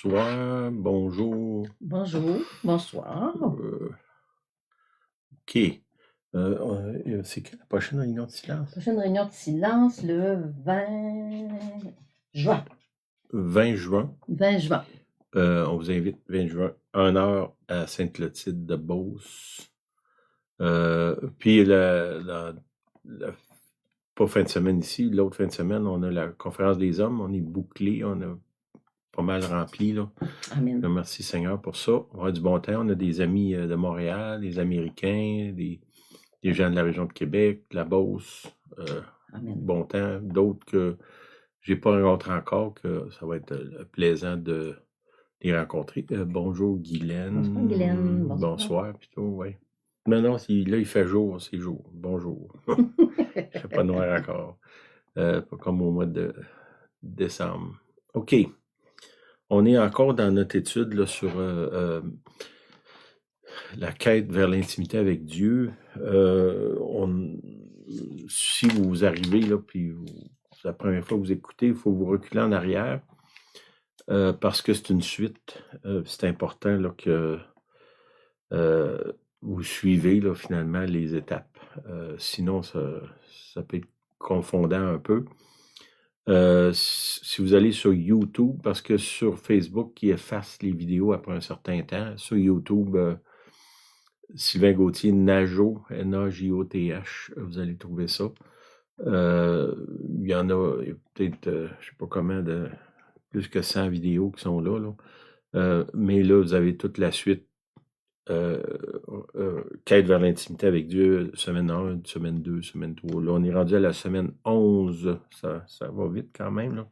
Bonsoir, bonjour. Bonjour, bonsoir. OK. C'est quand la prochaine réunion de silence? Prochaine réunion de silence le 20 juin. 20 juin. 20 juin. On vous invite 20 juin, 1h à Sainte-Clotilde de Beauce. Puis pas fin de semaine ici, l'autre fin de semaine, on a la conférence des hommes, on est bouclé, on a pas mal rempli, là. Amen. Merci Seigneur pour ça. On a du bon temps. On a des amis de Montréal, des Américains, des gens de la région de Québec, de la Beauce. Amen. Bon temps. D'autres que j'ai pas rencontrés encore, que ça va être plaisant de les rencontrer. Bonjour Guylaine. Bonsoir Guylaine. Bonsoir plutôt, oui. Non, là, il fait jour, c'est jour. Bonjour. Il fait pas noir encore. Pas comme au mois de décembre. OK. On est encore dans notre étude là, sur la quête vers l'intimité avec Dieu. Si vous arrivez là, puis c'est la première fois que vous écoutez, il faut vous reculer en arrière parce que c'est une suite. C'est important là, que vous suivez là, finalement les étapes. Sinon, ça peut être confondant un peu. Si vous allez sur YouTube, parce que sur Facebook, ils effacent les vidéos après un certain temps. Sur YouTube, Sylvain Gauthier, Najo, N-A-J-O-T-H, vous allez trouver ça. Il y en a peut-être, je sais pas comment, plus que 100 vidéos qui sont là. Mais là, vous avez toute la suite. Quête vers l'intimité avec Dieu, semaine 1, semaine 2, semaine 3. Là, on est rendu à la semaine 11. Ça va vite quand même, là.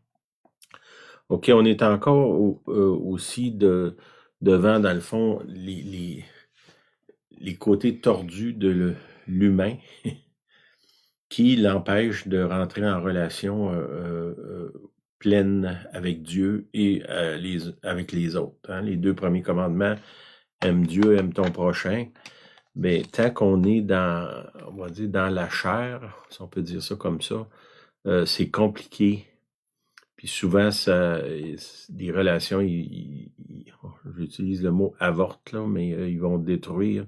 OK, on est encore aussi devant, dans le fond, les côtés tordus de l'humain qui l'empêchent de rentrer en relation pleine avec Dieu et avec les autres. Hein. Les 2 premiers commandements, aime Dieu, aime ton prochain. Mais tant qu'on est on va dire, dans la chair, si on peut dire ça comme ça, c'est compliqué. Puis souvent, des relations, j'utilise le mot avorte, là, mais ils vont détruire,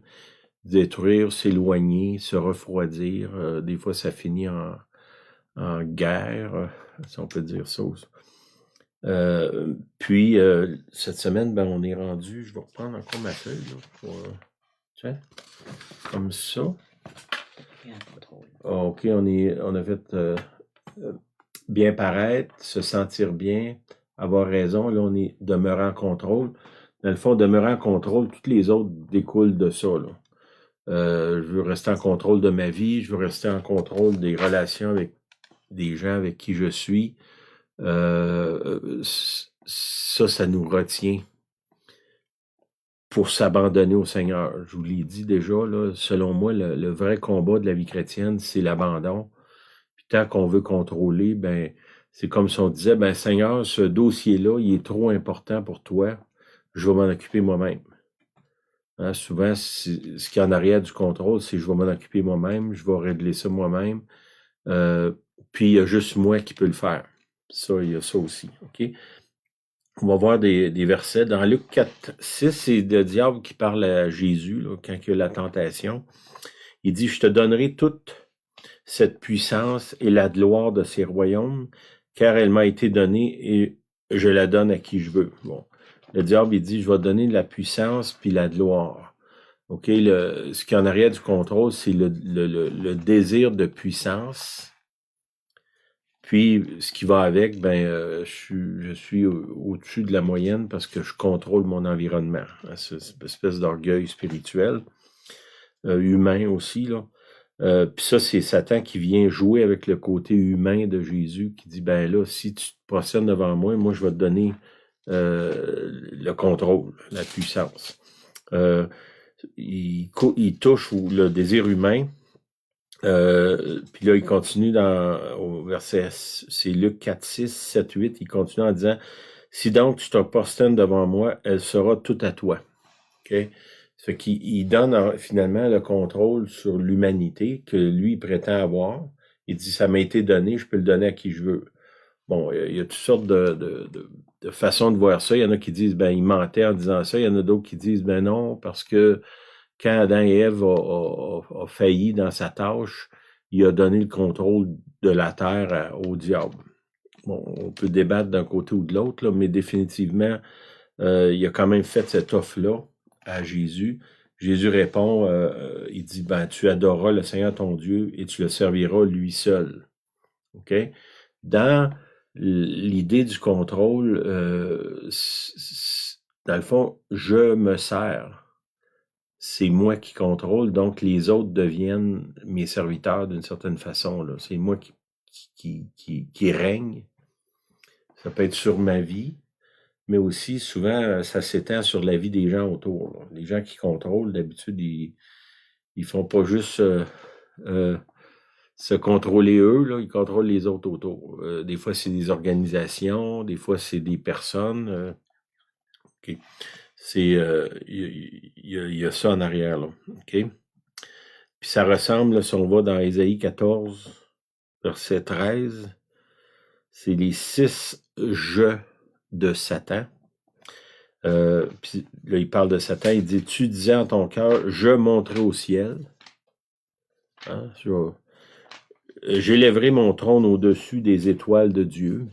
s'éloigner, se refroidir. Des fois, ça finit en guerre, si on peut dire ça. Puis, cette semaine, on est rendu, je vais reprendre encore ma feuille, là, tiens, comme ça. OK, on a fait bien paraître, se sentir bien, avoir raison. Là, on est demeurer en contrôle. Dans le fond, demeurer en contrôle, toutes les autres découlent de ça. Là. Je veux rester en contrôle de ma vie, je veux rester en contrôle des relations avec des gens avec qui je suis. Ça nous retient pour s'abandonner au Seigneur. Je vous l'ai dit déjà, là, selon moi, le vrai combat de la vie chrétienne, c'est l'abandon. Puis tant qu'on veut contrôler, c'est comme si on disait, Seigneur, ce dossier-là, il est trop important pour toi, je vais m'en occuper moi-même. Hein, souvent, ce qui est en arrière du contrôle, c'est je vais m'en occuper moi-même, je vais régler ça moi-même. Puis il y a juste moi qui peux le faire. Ça, il y a ça aussi. OK? On va voir des versets. Dans Luc 4, 6, c'est le diable qui parle à Jésus, là, quand il y a la tentation. Il dit, je te donnerai toute cette puissance et la gloire de ces royaumes, car elle m'a été donnée et je la donne à qui je veux. Bon. Le diable, il dit, je vais donner de la puissance puis la gloire. OK? Ce qui est en arrière du contrôle, c'est le désir de puissance. Puis, ce qui va avec, je suis au-dessus de la moyenne parce que je contrôle mon environnement. C'est une espèce d'orgueil spirituel. humain aussi, là. Puis ça, c'est Satan qui vient jouer avec le côté humain de Jésus, qui dit, ben là, si tu te prosternes devant moi, moi, je vais te donner le contrôle, la puissance. Il touche le désir humain, puis là, il continue au verset, c'est Luc 4, 6, 7, 8, il continue en disant, si donc tu te prosternes devant moi, elle sera toute à toi. Okay? Ce qui donne finalement le contrôle sur l'humanité que lui prétend avoir. Il dit, ça m'a été donné, je peux le donner à qui je veux. Bon, il y a toutes sortes de façons de voir ça. Il y en a qui disent, ben, il mentait en disant ça. Il y en a d'autres qui disent, ben non, parce que quand Adam et Ève a failli dans sa tâche, il a donné le contrôle de la terre au diable. Bon, on peut débattre d'un côté ou de l'autre, là, mais définitivement, il a quand même fait cette offre-là à Jésus. Jésus répond, il dit, ben, tu adoreras le Seigneur ton Dieu et tu le serviras lui seul. OK? Dans l'idée du contrôle, dans le fond, je me sers. C'est moi qui contrôle, donc les autres deviennent mes serviteurs d'une certaine façon, là. C'est moi qui règne. Ça peut être sur ma vie, mais aussi, souvent, ça s'étend sur la vie des gens autour, là. Les gens qui contrôlent, d'habitude, ils font pas juste se contrôler eux, là, ils contrôlent les autres autour. Des fois, c'est des organisations, des fois, c'est des personnes. OK. Il y a ça en arrière, là. OK? Puis ça ressemble, là, si on va dans Ésaïe 14, verset 13, c'est les 6 je de Satan. Puis là, il parle de Satan, il dit, tu disais en ton cœur, je monterai au ciel. Hein, j'élèverai mon trône au-dessus des étoiles de Dieu.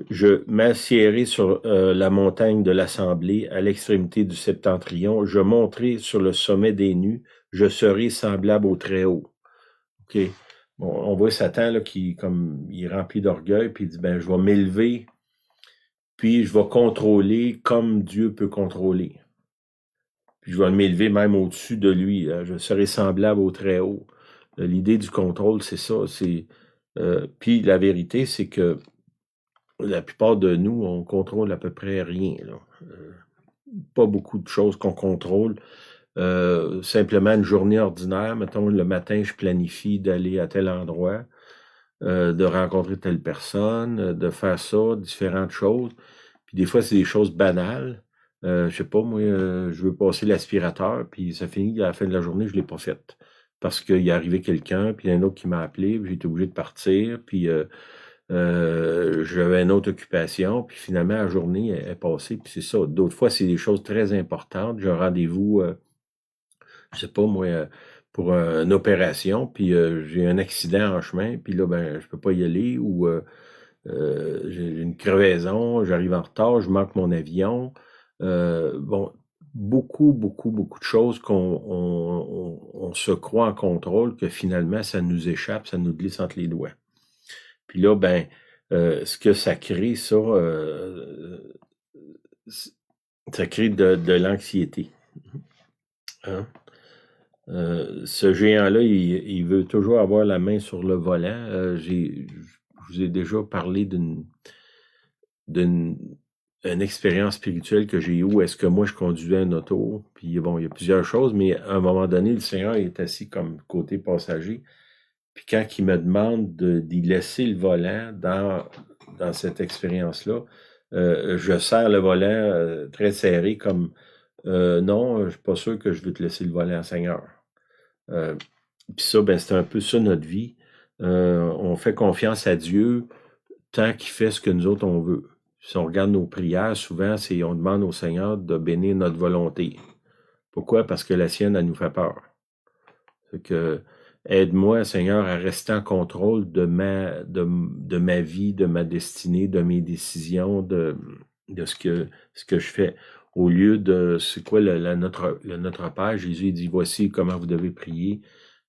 Je m'assiérai sur la montagne de l'Assemblée, à l'extrémité du septentrion. Je monterai sur le sommet des nues. Je serai semblable au Très-Haut. OK. Bon, on voit Satan là, qui il est rempli d'orgueil, puis il dit, ben, je vais m'élever, puis je vais contrôler comme Dieu peut contrôler. Puis je vais m'élever même au-dessus de lui. Hein. Je serai semblable au Très-Haut. L'idée du contrôle, c'est ça. Puis la vérité, c'est que la plupart de nous, on contrôle à peu près rien, là. Pas beaucoup de choses qu'on contrôle. Simplement une journée ordinaire. Mettons, le matin, je planifie d'aller à tel endroit, de rencontrer telle personne, de faire ça, différentes choses. Puis des fois, c'est des choses banales. Je sais pas, moi, je veux passer l'aspirateur, puis ça finit à la fin de la journée, je l'ai pas fait. Parce qu'il est arrivé quelqu'un, puis il y a un autre qui m'a appelé, puis j'ai été obligé de partir, puis j'avais une autre occupation, puis finalement, la journée est passée, puis c'est ça. D'autres fois, c'est des choses très importantes. J'ai un rendez-vous, je sais pas, moi, pour une opération, puis j'ai un accident en chemin, puis là, ben, je peux pas y aller, ou j'ai une crevaison, j'arrive en retard, je manque mon avion. Bon, beaucoup de choses on se croit en contrôle, que finalement, ça nous échappe, ça nous glisse entre les doigts. Puis là, ben, ce que ça crée, ça crée de l'anxiété. Hein? Ce géant-là, il veut toujours avoir la main sur le volant. Je vous ai déjà parlé d'une expérience spirituelle que j'ai eue où est-ce que moi je conduisais un auto, puis bon, il y a plusieurs choses, mais à un moment donné, le Seigneur est assis comme côté passager. Puis quand il me demande d'y laisser le volant dans cette expérience-là, je serre le volant très serré comme non, je suis pas sûr que je veux te laisser le volant, Seigneur. Puis ça, ben, c'est un peu ça notre vie. On fait confiance à Dieu tant qu'il fait ce que nous autres on veut. Si on regarde nos prières, souvent, on demande au Seigneur de bénir notre volonté. Pourquoi? Parce que la sienne, elle nous fait peur. C'est que aide-moi, Seigneur, à rester en contrôle de ma vie, de ma destinée, de mes décisions, de ce que je fais. Au lieu de, c'est quoi notre Père? Jésus dit, voici comment vous devez prier,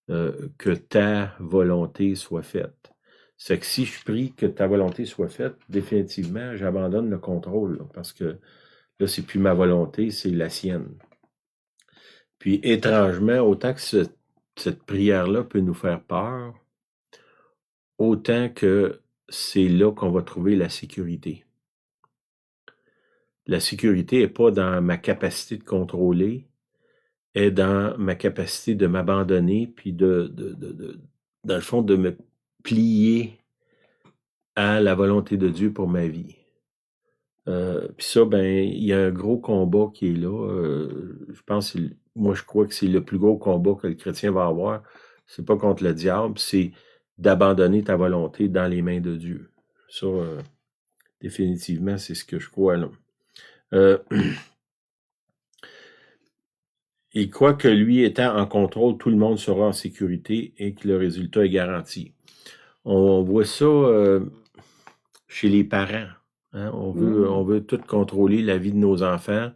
que ta volonté soit faite. C'est que si je prie que ta volonté soit faite, définitivement, j'abandonne le contrôle, là, parce que là, c'est plus ma volonté, c'est la sienne. Puis étrangement, autant que cette prière-là peut nous faire peur, autant que c'est là qu'on va trouver la sécurité. La sécurité n'est pas dans ma capacité de contrôler, est dans ma capacité de m'abandonner, puis dans le fond, de me plier à la volonté de Dieu pour ma vie. Puis ça, ben, il y a un gros combat qui est là. Je pense, moi, je crois que c'est le plus gros combat que le chrétien va avoir. C'est pas contre le diable, c'est d'abandonner ta volonté dans les mains de Dieu. Ça, définitivement, c'est ce que je crois, là. Il croit que lui étant en contrôle, tout le monde sera en sécurité et que le résultat est garanti. On voit ça chez les parents. Hein? On veut tout contrôler la vie de nos enfants.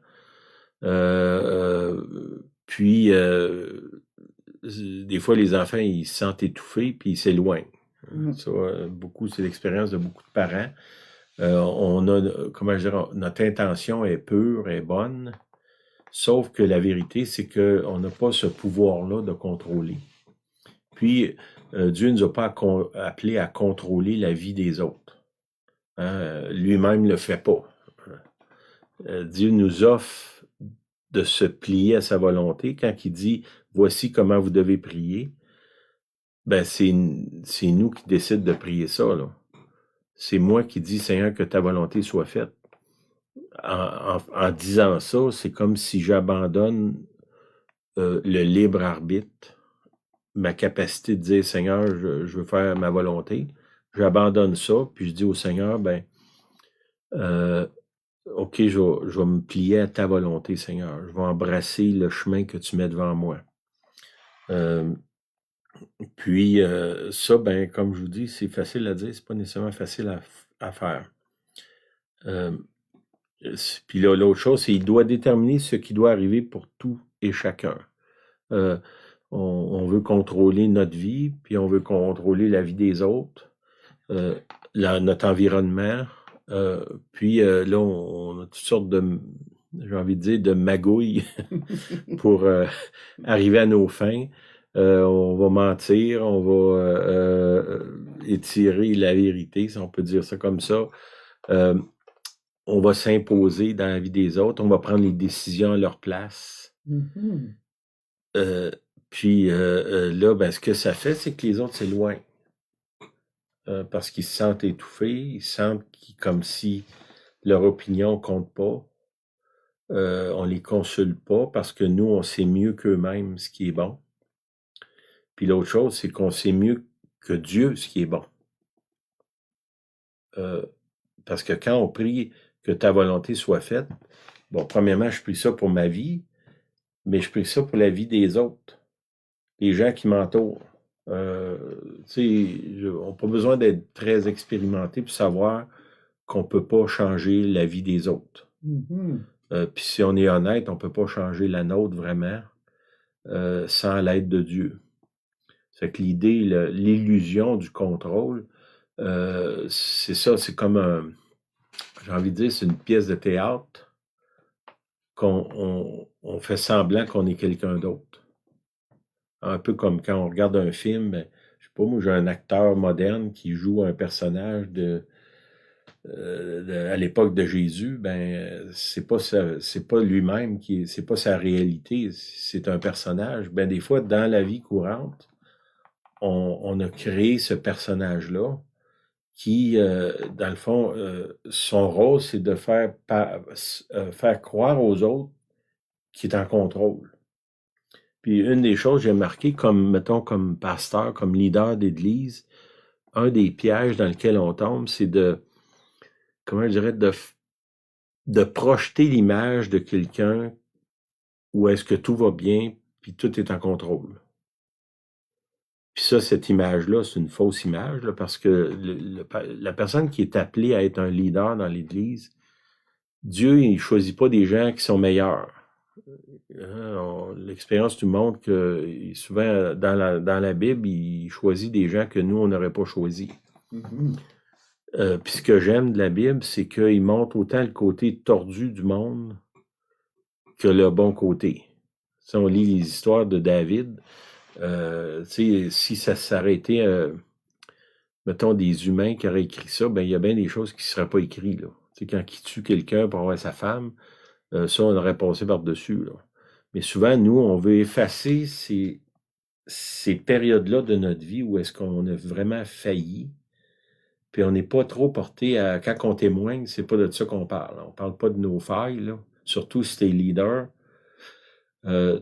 Puis, des fois, les enfants, ils se sentent étouffés puis ils s'éloignent. Ça, c'est l'expérience de beaucoup de parents. Notre intention est pure, est bonne, sauf que la vérité, c'est qu'on n'a pas ce pouvoir-là de contrôler. Puis, Dieu ne nous a pas appelés à contrôler la vie des autres. Hein? Lui-même ne le fait pas. Dieu nous offre de se plier à sa volonté. Quand il dit « Voici comment vous devez prier », ben c'est nous qui décidons de prier ça, là. C'est moi qui dis « Seigneur, que ta volonté soit faite ». En disant ça, c'est comme si j'abandonne le libre arbitre, ma capacité de dire « Seigneur, je veux faire ma volonté ». J'abandonne ça, puis je dis au Seigneur, ben, OK, je vais me plier à ta volonté, Seigneur. Je vais embrasser le chemin que tu mets devant moi. Puis ça, ben, comme je vous dis, c'est facile à dire, c'est pas nécessairement facile à faire. Puis là, l'autre chose, c'est qu'il doit déterminer ce qui doit arriver pour tout et chacun. On veut contrôler notre vie, puis on veut contrôler la vie des autres, notre environnement. Puis là, on a toutes sortes j'ai envie de dire, de magouilles pour arriver à nos fins. On va mentir, on va étirer la vérité, si on peut dire ça comme ça. On va s'imposer dans la vie des autres, on va prendre les décisions à leur place. Puis là, ben, ce que ça fait, c'est que les autres s'éloignent. Parce qu'ils se sentent étouffés, ils sentent comme si leur opinion compte pas. On les consulte pas parce que nous, on sait mieux qu'eux-mêmes ce qui est bon. Puis l'autre chose, c'est qu'on sait mieux que Dieu ce qui est bon. Parce que quand on prie que ta volonté soit faite, bon, premièrement, je prie ça pour ma vie, mais je prie ça pour la vie des autres, les gens qui m'entourent. On n'a pas besoin d'être très expérimenté pour savoir qu'on ne peut pas changer la vie des autres. Puis si on est honnête, on ne peut pas changer la nôtre vraiment sans l'aide de Dieu. C'est que l'idée, l'illusion du contrôle, c'est ça, c'est comme j'ai envie de dire, c'est une pièce de théâtre qu'on fait semblant qu'on est quelqu'un d'autre. Un peu comme quand on regarde un film, ben, je sais pas, moi j'ai un acteur moderne qui joue un personnage à l'époque de Jésus, ben c'est pas lui-même c'est pas sa réalité, c'est un personnage. Ben des fois dans la vie courante, on a créé ce personnage-là qui, dans le fond, son rôle, c'est de faire croire aux autres qu'il est en contrôle. Puis une des choses que j'ai marqué mettons, comme pasteur, comme leader d'église, un des pièges dans lequel on tombe, c'est comment je dirais, de projeter l'image de quelqu'un où est-ce que tout va bien, puis tout est en contrôle. Puis ça, cette image-là, c'est une fausse image, là, parce que la personne qui est appelée à être un leader dans l'Église, Dieu, il ne choisit pas des gens qui sont meilleurs. L'expérience nous montre que souvent, dans la Bible, il choisit des gens que nous, on n'aurait pas choisis. Puis ce que j'aime de la Bible, c'est qu'il montre autant le côté tordu du monde que le bon côté. Si on lit les histoires de David, si ça s'arrêtait, mettons, des humains qui auraient écrit ça, ben il y a bien des choses qui ne seraient pas écrites, là. Quand il tue quelqu'un pour avoir sa femme, ça, on aurait passé par-dessus, là. Mais souvent, nous, on veut effacer ces périodes-là de notre vie où est-ce qu'on a vraiment failli, puis on n'est pas trop porté à... Quand on témoigne, c'est pas de ça qu'on parle. On parle pas de nos failles, là. Surtout si t'es leader,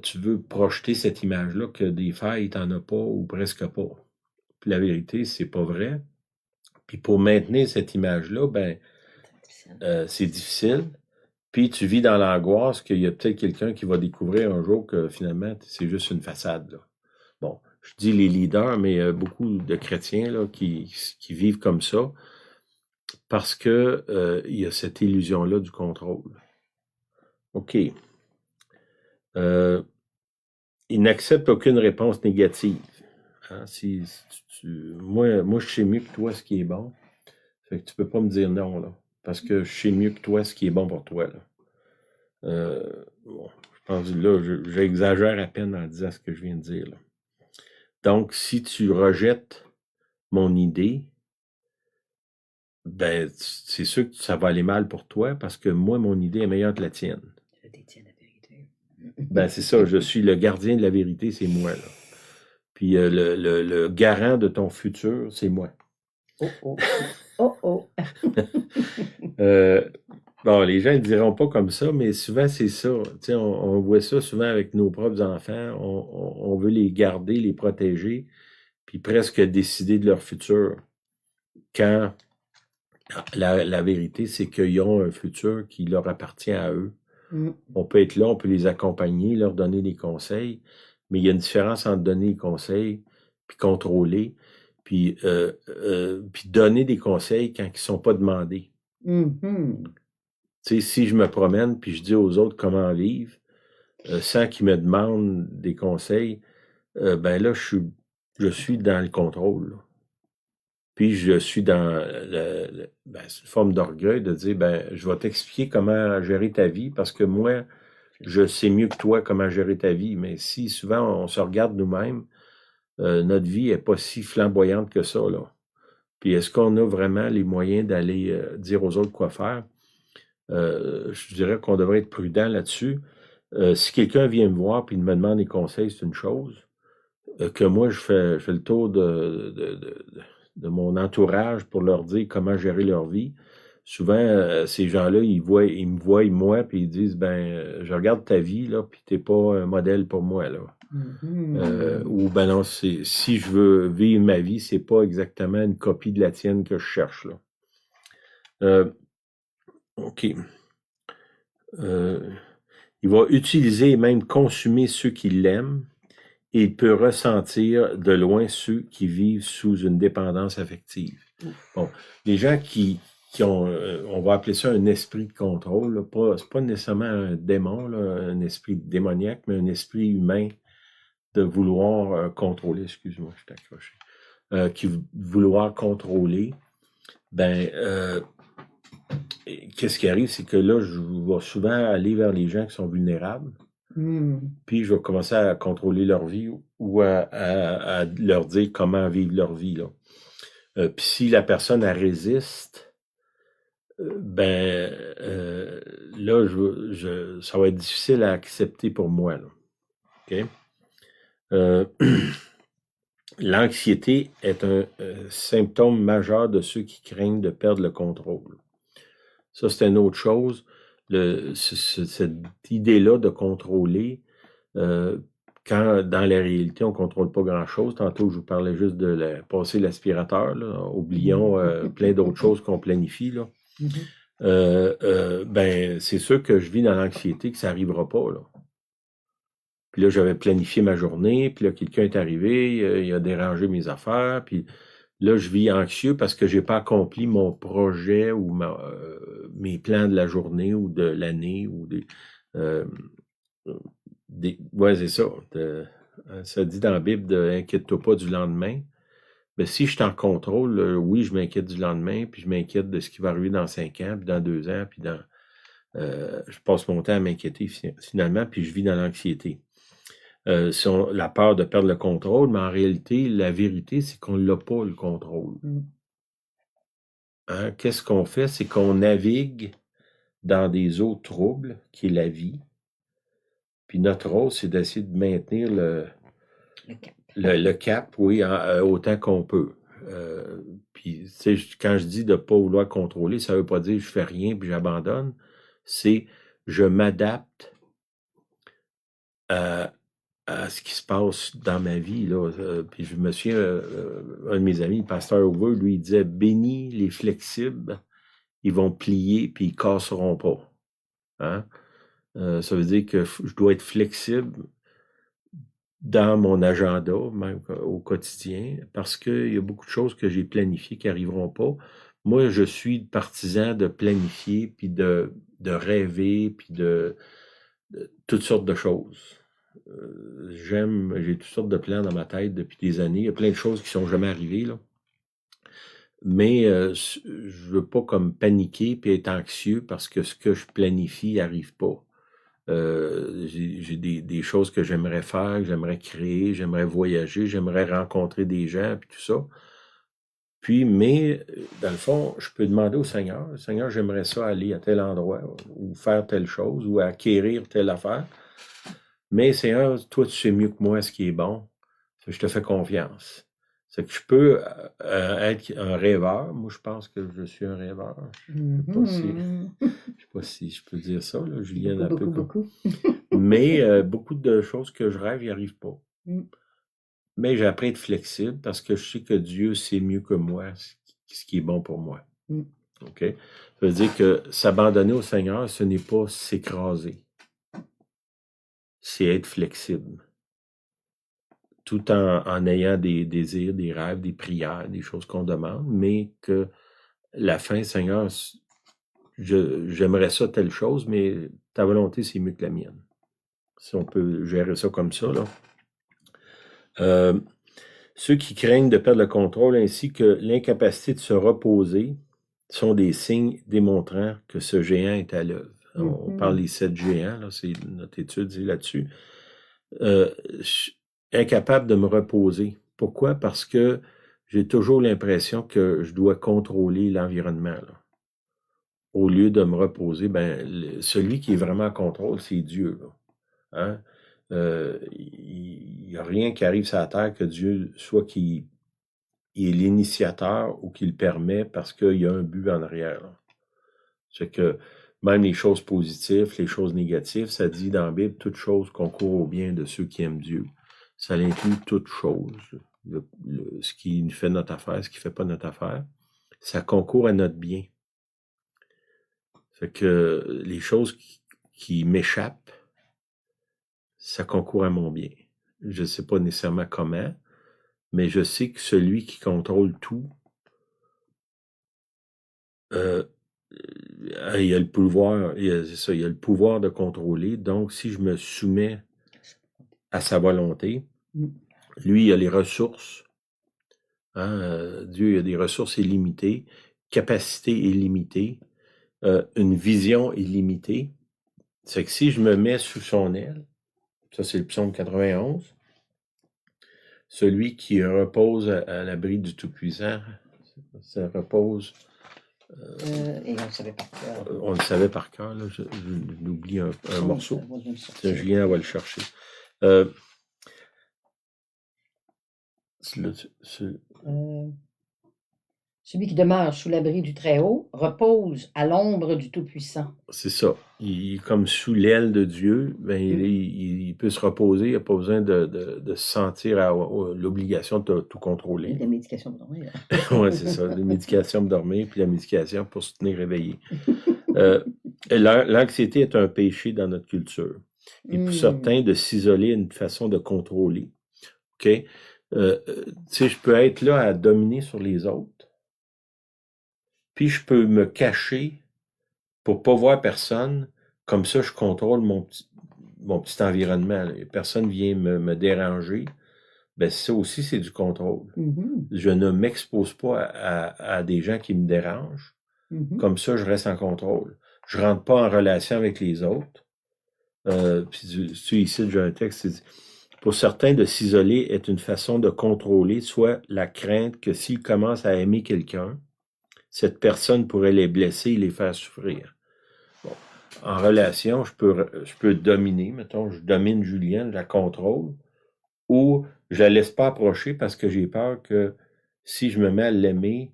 tu veux projeter cette image-là que des failles, t'en as pas ou presque pas. Puis la vérité, c'est pas vrai. Puis pour maintenir cette image-là, ben, c'est difficile. Puis tu vis dans l'angoisse qu'il y a peut-être quelqu'un qui va découvrir un jour que finalement, c'est juste une façade, là. Bon, je dis les leaders, mais beaucoup de chrétiens là, qui vivent comme ça parce que il y a cette illusion-là du contrôle. OK. Ils n'acceptent aucune réponse négative. Hein, moi, je sais mieux que toi ce qui est bon. Fait que tu peux pas me dire non, là. Parce que je sais mieux que toi ce qui est bon pour toi, là. Bon, je pense que là, j'exagère à peine en disant ce que je viens de dire, là. Donc, si tu rejettes mon idée, ben, c'est sûr que ça va aller mal pour toi parce que moi, mon idée est meilleure que la tienne. Je détiens la vérité. Ben, c'est ça, je suis le gardien de la vérité, c'est moi, là. Puis le garant de ton futur, c'est moi. Oh oh. Oh oh. Bon, les gens ne diront pas comme ça, mais souvent, c'est ça. Tu sais, on voit ça souvent avec nos propres enfants. On veut les garder, les protéger, puis presque décider de leur futur. Quand la vérité, c'est qu'ils ont un futur qui leur appartient à eux. On peut être là, on peut les accompagner, leur donner des conseils, mais il y a une différence entre donner des conseils, puis contrôler, puis donner des conseils quand ils ne sont pas demandés. Tu sais, si je me promène, puis je dis aux autres comment vivre, sans qu'ils me demandent des conseils, ben là, je suis dans le contrôle, là. Puis je suis dans c'est une forme d'orgueil de dire, ben, je vais t'expliquer comment gérer ta vie parce que moi, je sais mieux que toi comment gérer ta vie. Mais si souvent on se regarde nous-mêmes, notre vie est pas si flamboyante que ça, là. Puis est-ce qu'on a vraiment les moyens d'aller dire aux autres quoi faire? Je dirais qu'on devrait être prudent là-dessus. Si quelqu'un vient me voir et me demande des conseils, c'est une chose. Que moi, je fais le tour de mon entourage pour leur dire comment gérer leur vie. Souvent, ces gens-là, ils me voient, moi, puis ils disent, ben, je regarde ta vie, là, puis t'es pas un modèle pour moi, là. Ou, ben non, si je veux vivre ma vie, c'est pas exactement une copie de la tienne que je cherche, là. OK. Il va utiliser et même consommer ceux qui l'aiment. Et il peut ressentir de loin ceux qui vivent sous une dépendance affective. Bon, les gens qui ont, on va appeler ça un esprit de contrôle, c'est pas nécessairement un démon, là, un esprit démoniaque, mais un esprit humain de vouloir contrôler, excuse-moi, je suis accroché, qui vouloir contrôler, ben, qu'est-ce qui arrive, c'est que là, je vais souvent aller vers les gens qui sont vulnérables. Puis je vais commencer à contrôler leur vie ou à leur dire comment vivre leur vie, là. Puis si la personne elle résiste, là, ça va être difficile à accepter pour moi, là. OK? L'anxiété est un symptôme majeur de ceux qui craignent de perdre le contrôle. Ça, c'est une autre chose. Cette idée-là de contrôler, quand dans la réalité, on ne contrôle pas grand-chose. Tantôt, je vous parlais juste de passer l'aspirateur, là. Oublions plein d'autres choses qu'on planifie, là. C'est sûr que je vis dans l'anxiété que ça n'arrivera pas, là. Puis là, j'avais planifié ma journée, puis là, quelqu'un est arrivé, il a dérangé mes affaires, puis là, je vis anxieux parce que j'ai pas accompli mon projet ou mes plans de la journée ou de l'année ou ouais, c'est ça. Ça dit dans la Bible de inquiète-toi pas du lendemain. Mais si je suis en contrôle, oui, je m'inquiète du lendemain, puis je m'inquiète de ce qui va arriver dans 5 ans, puis dans 2 ans, puis je passe mon temps à m'inquiéter finalement, puis je vis dans l'anxiété. La peur de perdre le contrôle, mais en réalité, la vérité, c'est qu'on n'a pas le contrôle. Hein? Qu'est-ce qu'on fait? C'est qu'on navigue dans des eaux troubles, qui est la vie. Puis notre rôle, c'est d'essayer de maintenir le cap, oui, autant qu'on peut. Puis, tu sais, quand je dis de ne pas vouloir contrôler, ça ne veut pas dire que je fais rien puis j'abandonne. C'est je m'adapte à ce qui se passe dans ma vie. Là. Puis je me souviens, un de mes amis, le pasteur Hoover, lui, il disait « Bénis les flexibles, ils vont plier puis ils ne casseront pas. Hein? » Ça veut dire que je dois être flexible dans mon agenda, même au quotidien, parce qu'il y a beaucoup de choses que j'ai planifiées qui n'arriveront pas. Moi, je suis partisan de planifier, puis de rêver, puis de toutes sortes de choses. J'ai toutes sortes de plans dans ma tête depuis des années. Il y a plein de choses qui sont jamais arrivées, là. Mais je veux pas comme paniquer puis être anxieux parce que ce que je planifie n'arrive pas. J'ai des choses que j'aimerais faire, que j'aimerais créer, j'aimerais voyager, j'aimerais rencontrer des gens, puis tout ça. Puis, mais, dans le fond, je peux demander au Seigneur, Seigneur, j'aimerais ça aller à tel endroit, ou faire telle chose, ou acquérir telle affaire. Mais Seigneur, toi, tu sais mieux que moi ce qui est bon. Je te fais confiance. C'est que je peux être un rêveur. Moi, je pense que je suis un rêveur. Je ne sais pas si je peux dire ça, là, Julienne. Beaucoup. Mais beaucoup de choses que je rêve, n'y arrivent pas. Mais j'ai appris à être flexible parce que je sais que Dieu sait mieux que moi ce qui est bon pour moi. OK? Ça veut dire que s'abandonner au Seigneur, ce n'est pas s'écraser. C'est être flexible. Tout en ayant des désirs, des rêves, des prières, des choses qu'on demande, mais que la fin, Seigneur, j'aimerais ça telle chose, mais ta volonté, c'est mieux que la mienne. Si on peut gérer ça comme ça, là. Ceux qui craignent de perdre le contrôle ainsi que l'incapacité de se reposer sont des signes démontrant que ce géant est à l'œuvre. On parle des 7 géants, là, c'est notre étude là-dessus. Incapable de me reposer. Pourquoi? Parce que j'ai toujours l'impression que je dois contrôler l'environnement. Là. Au lieu de me reposer, celui qui est vraiment en contrôle, c'est Dieu. Là. Hein? Il n'y a rien qui arrive sur la terre que Dieu soit qui est l'initiateur ou qui le permet parce qu'il y a un but en arrière. Là. C'est que même les choses positives, les choses négatives, ça dit dans la Bible, toute chose concourt au bien de ceux qui aiment Dieu. Ça inclut toute chose. Ce qui fait notre affaire, ce qui ne fait pas notre affaire. Ça concourt à notre bien. Fait que les choses qui m'échappent, ça concourt à mon bien. Je ne sais pas nécessairement comment, mais je sais que celui qui contrôle tout, il a le pouvoir, il a le pouvoir de contrôler. Donc, si je me soumets à sa volonté, lui, il a les ressources. Hein, Dieu, il a des ressources illimitées, capacité illimitée, une vision illimitée. C'est que si je me mets sous son aile, ça c'est le psaume 91, celui qui repose à l'abri du Tout-Puissant, ça repose... Et on le savait par cœur. On le savait par cœur, là, j'oublie un morceau. Julien va le chercher. Celui qui demeure sous l'abri du Très-Haut repose à l'ombre du Tout-Puissant. C'est ça. Il est comme sous l'aile de Dieu. Il peut se reposer. Il n'a pas besoin de se sentir à l'obligation de tout contrôler. La médication pour dormir. Oui, c'est ça. La médication pour dormir puis la médication pour se tenir réveillé. L'anxiété est un péché dans notre culture. Et pour certains, de s'isoler est une façon de contrôler. OK? Je peux être là à dominer sur les autres. Puis je peux me cacher pour pas voir personne. Comme ça, je contrôle mon petit environnement. Personne vient me déranger. Ça aussi, c'est du contrôle. Je ne m'expose pas à des gens qui me dérangent. Comme ça, je reste en contrôle. Je rentre pas en relation avec les autres. Puis ici, j'ai un texte, c'est Pour certains, de s'isoler est une façon de contrôler soit la crainte que s'ils commencent à aimer quelqu'un, cette personne pourrait les blesser et les faire souffrir. Bon. En relation, je peux dominer, mettons, je domine Julienne, je la contrôle, ou je la laisse pas approcher parce que j'ai peur que si je me mets à l'aimer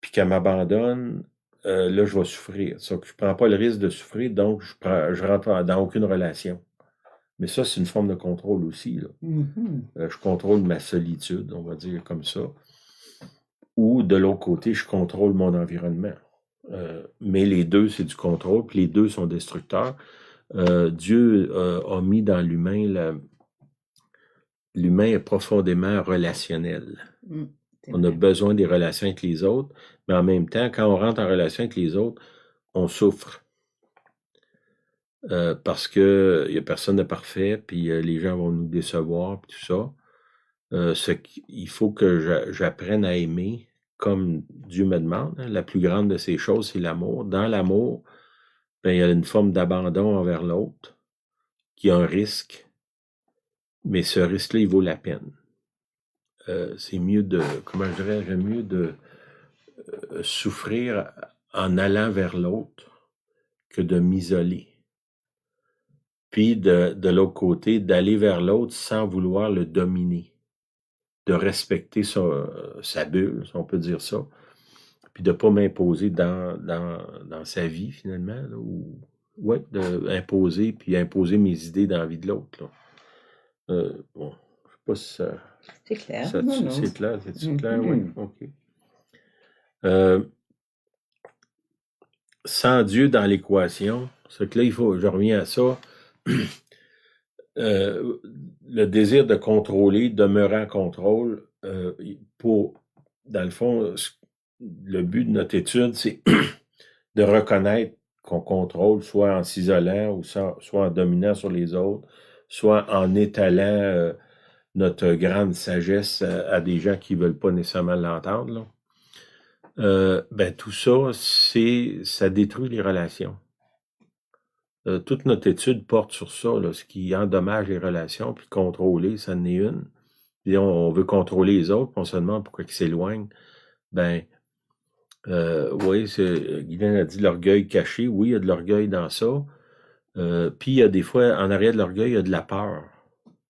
puis qu'elle m'abandonne, là, je vais souffrir. Ça, je prends pas le risque de souffrir, donc je rentre dans aucune relation. Mais ça, c'est une forme de contrôle aussi, là. Je contrôle ma solitude, on va dire comme ça. Ou de l'autre côté, je contrôle mon environnement. Mais les deux, c'est du contrôle, puis les deux sont destructeurs. Dieu a mis dans l'humain l'humain est profondément relationnel. On a besoin des relations avec les autres, mais en même temps, quand on rentre en relation avec les autres, on souffre. Parce que il y a personne de parfait, puis les gens vont nous décevoir, puis tout ça. Il faut que j'apprenne à aimer comme Dieu me demande. Hein. La plus grande de ces choses, c'est l'amour. Dans l'amour, ben, il y a une forme d'abandon envers l'autre, qui a un risque, mais ce risque-là, il vaut la peine. C'est mieux comment je dirais, j'aime mieux de souffrir en allant vers l'autre que de m'isoler. Puis de l'autre côté, d'aller vers l'autre sans vouloir le dominer, de respecter sa bulle, si on peut dire ça, puis de ne pas m'imposer dans sa vie finalement, là, imposer mes idées dans la vie de l'autre. Bon, je sais pas si ça... C'est clair. C'est clair, c'est clair, oui, OK. Sans Dieu dans l'équation, c'est que là, je reviens à ça, le désir de contrôler, demeurer en contrôle, dans le fond, le but de notre étude, c'est de reconnaître qu'on contrôle, soit en s'isolant, ou soit en dominant sur les autres, soit en étalant notre grande sagesse à des gens qui veulent pas nécessairement l'entendre, là. Ben tout ça, ça détruit les relations. Toute notre étude porte sur ça, là, ce qui endommage les relations, puis contrôler, ça en est une. Puis on veut contrôler les autres, puis on se demande pourquoi ils s'éloignent. Ben, oui, Guylaine a dit l'orgueil caché. Oui, il y a de l'orgueil dans ça. Puis il y a des fois, en arrière de l'orgueil, il y a de la peur.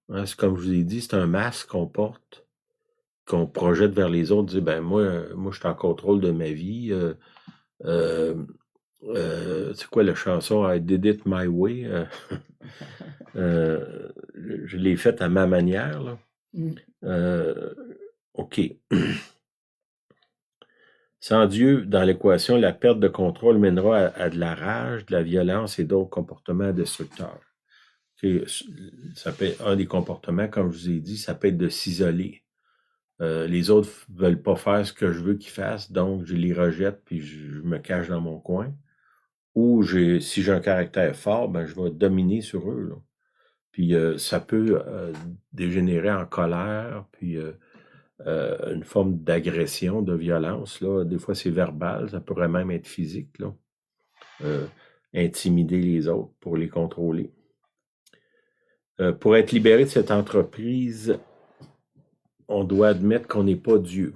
Hein, c'est comme je vous ai dit, c'est un masque qu'on porte, qu'on projette vers les autres, dire, ben moi, je suis en contrôle de ma vie. C'est quoi la chanson I Did It My Way? Je l'ai faite à ma manière, là. OK. Sans Dieu dans l'équation, la perte de contrôle mènera à de la rage, de la violence et d'autres comportements destructeurs. Ça peut être un des comportements, comme je vous ai dit, ça peut être de s'isoler. Les autres veulent pas faire ce que je veux qu'ils fassent, donc je les rejette puis je me cache dans mon coin. Ou si j'ai un caractère fort, ben je vais dominer sur eux, là. Puis ça peut dégénérer en colère, puis une forme d'agression, de violence, là. Des fois, c'est verbal, ça pourrait même être physique, là. Intimider les autres pour les contrôler. Pour être libéré de cette entreprise, on doit admettre qu'on n'est pas Dieu.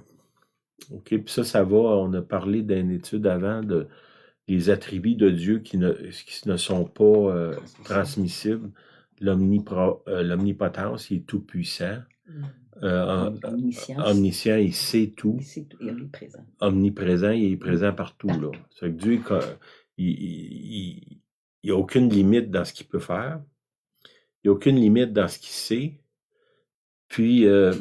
OK? Puis ça va, on a parlé d'une étude avant des attributs de Dieu qui ne sont pas transmissibles. L'omnipotence, il est tout puissant. Omniscient, il sait tout. Il est omniprésent. Omniprésent, il est présent partout, là. C'est que Dieu, il n'y a aucune limite dans ce qu'il peut faire. Il n'y a aucune limite dans ce qu'il sait. Puis, dans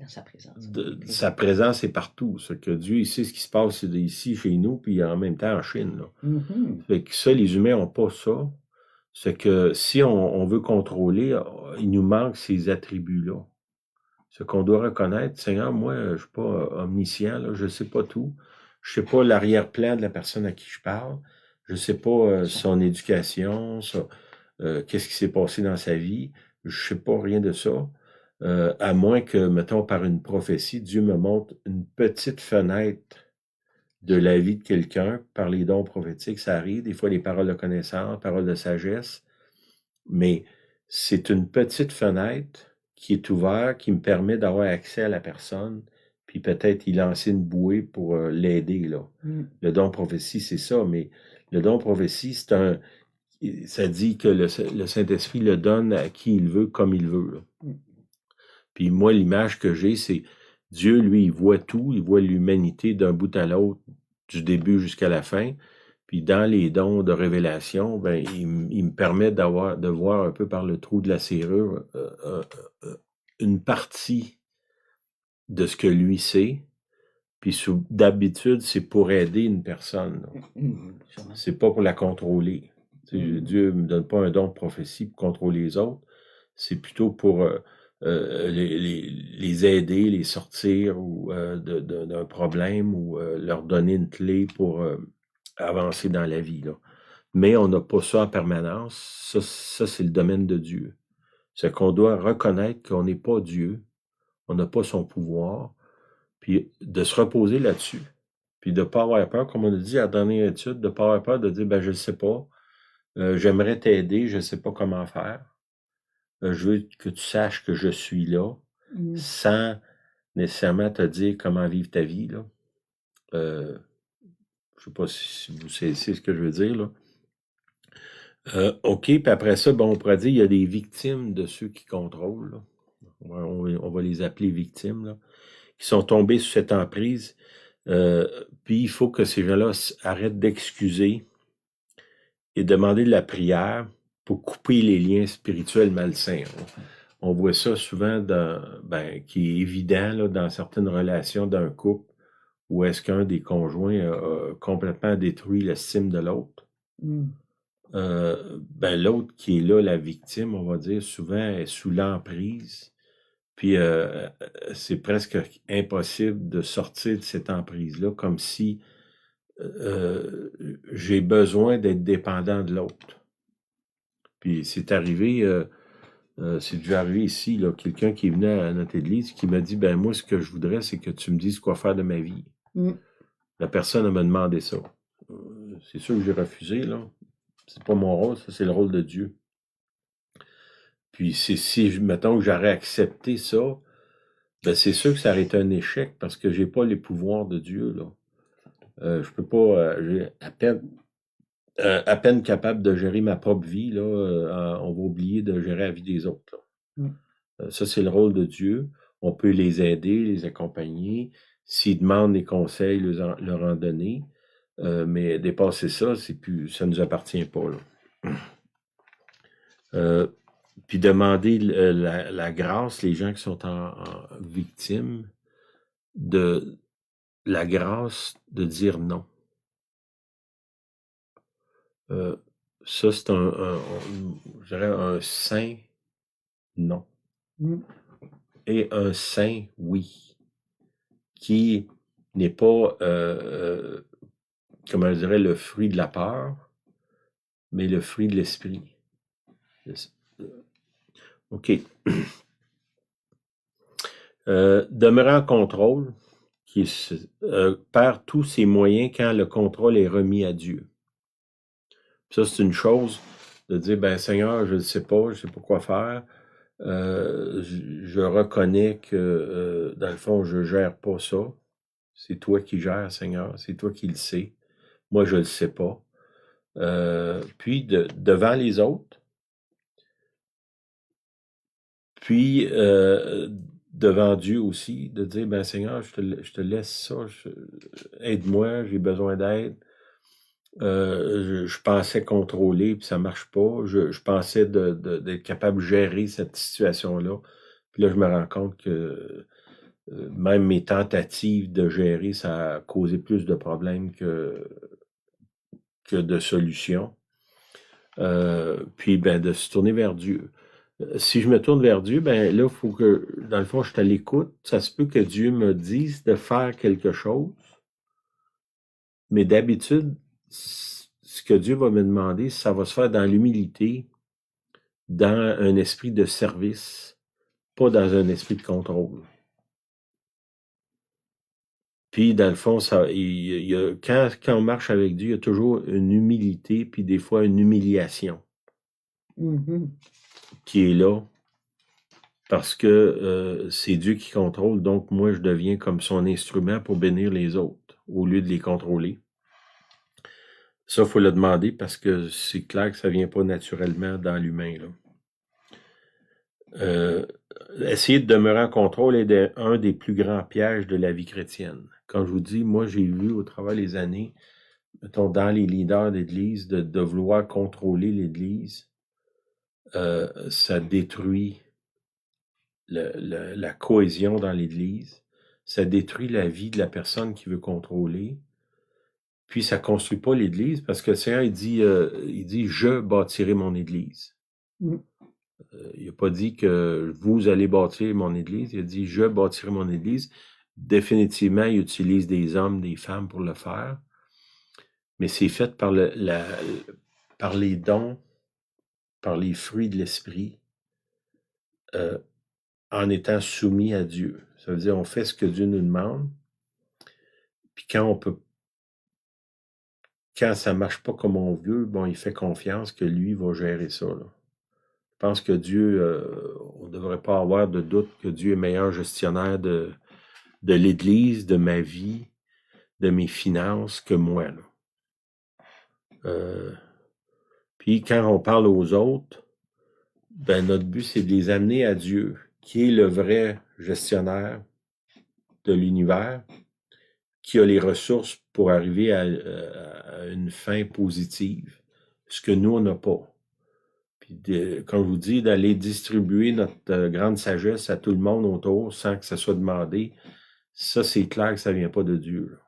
sa présence. Sa présence est partout. C'est que Dieu, il sait ce qui se passe ici, chez nous, puis en même temps en Chine, là. Fait que ça, les humains n'ont pas ça. C'est que si on veut contrôler, il nous manque ces attributs-là. Ce qu'on doit reconnaître, Seigneur, moi, je suis pas omniscient, là, je sais pas tout. Je sais pas l'arrière-plan de la personne à qui je parle. Je sais pas son éducation, qu'est-ce qui s'est passé dans sa vie. Je sais pas rien de ça. À moins que, mettons, par une prophétie, Dieu me montre une petite fenêtre de la vie de quelqu'un par les dons prophétiques. Ça arrive, des fois, les paroles de connaissance, paroles de sagesse. Mais c'est une petite fenêtre qui est ouverte, qui me permet d'avoir accès à la personne, puis peut-être y lancer une bouée pour l'aider, là. Le don prophétie, c'est ça, mais le don prophétie, ça dit que le Saint-Esprit le donne à qui il veut, comme il veut, là. Puis moi, l'image que j'ai, c'est Dieu, lui, il voit tout, il voit l'humanité d'un bout à l'autre, du début jusqu'à la fin. Puis dans les dons de révélation, ben, il me permet de voir un peu par le trou de la serrure une partie de ce que lui sait. Puis d'habitude, c'est pour aider une personne. C'est pas pour la contrôler. Dieu me donne pas un don de prophétie pour contrôler les autres. C'est plutôt pour les aider, les sortir ou d'un problème ou leur donner une clé pour avancer dans la vie, là. Mais on n'a pas ça en permanence. Ça c'est le domaine de Dieu. C'est qu'on doit reconnaître qu'on n'est pas Dieu, on n'a pas son pouvoir, puis de se reposer là-dessus, puis de ne pas avoir peur, comme on a dit à la dernière étude, de ne pas avoir peur de dire, ben je ne sais pas, j'aimerais t'aider, je ne sais pas comment faire. Je veux que tu saches que je suis là, sans nécessairement te dire comment vivre ta vie, là. Je ne sais pas si vous savez ce que je veux dire, là. OK, puis après ça, bon, on pourrait dire il y a des victimes de ceux qui contrôlent, là. On va les appeler victimes, là, qui sont tombés sous cette emprise. Puis il faut que ces gens-là arrêtent d'excuser et demander de la prière pour couper les liens spirituels malsains. On voit ça souvent qui est évident là, dans certaines relations d'un couple où est-ce qu'un des conjoints a complètement détruit l'estime de l'autre. L'autre qui est là, la victime, on va dire, souvent est sous l'emprise. Puis c'est presque impossible de sortir de cette emprise-là, comme si j'ai besoin d'être dépendant de l'autre. Puis c'est arrivé, c'est déjà arrivé ici, là, quelqu'un qui est venu à notre église qui m'a dit, ben moi, ce que je voudrais, c'est que tu me dises quoi faire de ma vie. La personne m'a demandé ça. C'est sûr que j'ai refusé, là. C'est pas mon rôle, ça, c'est le rôle de Dieu. Puis si mettons que j'aurais accepté ça, ben c'est sûr que ça aurait été un échec parce que j'ai pas les pouvoirs de Dieu, là. Je peux pas, j'ai à peine capable de gérer ma propre vie, là, on va oublier de gérer la vie des autres, là. Ça, c'est le rôle de Dieu. On peut les aider, les accompagner. S'ils demandent des conseils, leur en donner. Mais dépasser ça, ça nous appartient pas, là. Puis demander la grâce, les gens qui sont en victime, de la grâce de dire non. Ça, c'est je dirais un saint non. Et un saint oui. Qui n'est pas, comment je dirais, le fruit de la peur, mais le fruit de l'esprit. OK. Demeurer en contrôle, qui perd tous ses moyens quand le contrôle est remis à Dieu. Ça, c'est une chose de dire, ben Seigneur, je ne sais pas quoi faire. Je reconnais que, dans le fond, je ne gère pas ça. C'est toi qui gères, Seigneur. C'est toi qui le sais. Moi, je ne le sais pas. Puis, devant les autres. Puis, devant Dieu aussi, de dire, ben Seigneur, je te laisse ça. Aide-moi, j'ai besoin d'aide. Je pensais contrôler, puis ça marche pas. Je pensais d'être capable de gérer cette situation-là. Puis là, je me rends compte que même mes tentatives de gérer, ça a causé plus de problèmes que de solutions. Puis, ben, de se tourner vers Dieu. Si je me tourne vers Dieu, ben là, il faut que, dans le fond, je suis à l'écoute. Ça se peut que Dieu me dise de faire quelque chose. Mais d'habitude, ce que Dieu va me demander, ça va se faire dans l'humilité, dans un esprit de service, pas dans un esprit de contrôle. Puis, dans le fond, quand on marche avec Dieu, il y a toujours une humilité, puis des fois une humiliation. qui est là parce que c'est Dieu qui contrôle, donc moi, je deviens comme son instrument pour bénir les autres, au lieu de les contrôler. Ça, il faut le demander parce que c'est clair que ça ne vient pas naturellement dans l'humain, là. Essayer de demeurer en contrôle est un des plus grands pièges de la vie chrétienne. Quand je vous dis, moi, j'ai vu au travers des années, mettons, dans les leaders d'Église, de vouloir contrôler l'Église, ça détruit la cohésion dans l'Église, ça détruit la vie de la personne qui veut contrôler, puis ça ne construit pas l'Église, parce que le Seigneur, il dit « Je bâtirai mon Église ». Il n'a pas dit que vous allez bâtir mon Église, il a dit « Je bâtirai mon Église ». Définitivement, il utilise des hommes, des femmes pour le faire, mais c'est fait par les dons, par les fruits de l'Esprit, en étant soumis à Dieu. Ça veut dire on fait ce que Dieu nous demande, puis quand ça marche pas comme on veut, bon, il fait confiance que lui va gérer ça, là. Je pense que Dieu, on ne devrait pas avoir de doute que Dieu est meilleur gestionnaire de l'Église, de ma vie, de mes finances que moi, là. Puis quand on parle aux autres, ben notre but, c'est de les amener à Dieu, qui est le vrai gestionnaire de l'univers, qui a les ressources pour arriver à une fin positive, ce que nous, on n'a pas. Puis, comme je vous dis, d'aller distribuer notre grande sagesse à tout le monde autour sans que ça soit demandé, ça, c'est clair que ça ne vient pas de Dieu, là.